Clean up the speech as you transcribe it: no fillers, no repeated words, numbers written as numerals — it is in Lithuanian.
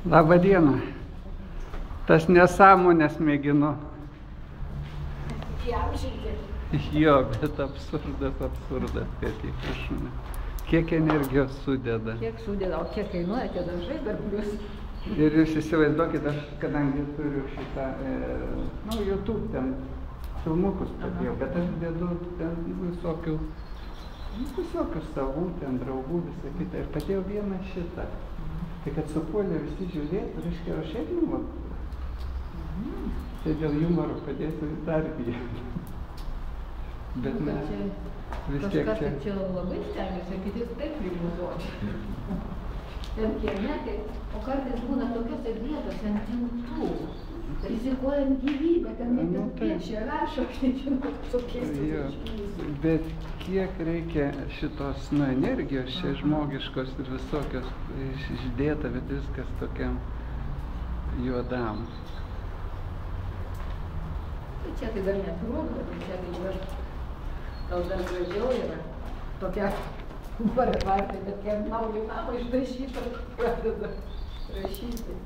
Labą dieną. Tas nesąmonės mėginu. Jo, bet absurdas, kad jį kažkaip. Kiek energijos sudeda. Kiek sudeda, o kiek kainuoja tie dažai dar plius. Ir jūs įsivaizduokit, aš kadangi turiu šitą, YouTube ten filmukus padėjau, bet aš dedu ten visokių savų, ten draugų, visą kitą. Ir padėjau vieną šitą. Tai kad supuolė visi žiūrėti, reiškia, aš einu. Tai dėl humoro padėsiu dar vieną. Bet mes vis tiek čia... Kažkas čia labai stengiasi, kiti taip prigluzuoti. Ten kiemė, o kartais būna tokiose vietose ant tiltų. Rizikuojant gyvybę, ten net piešia, rašo, nežinau, tokiais iškylys. Bet kiek reikia šitos energijos čia žmogiškos ir visokios išdėta, bet viskas tokiam juodam. Tai čia tai dar netrūkdo, tai čia tai dar gal dar gražiau yra tokia vartai, bet kiek naujų namą išdašyta pradeda rašyti.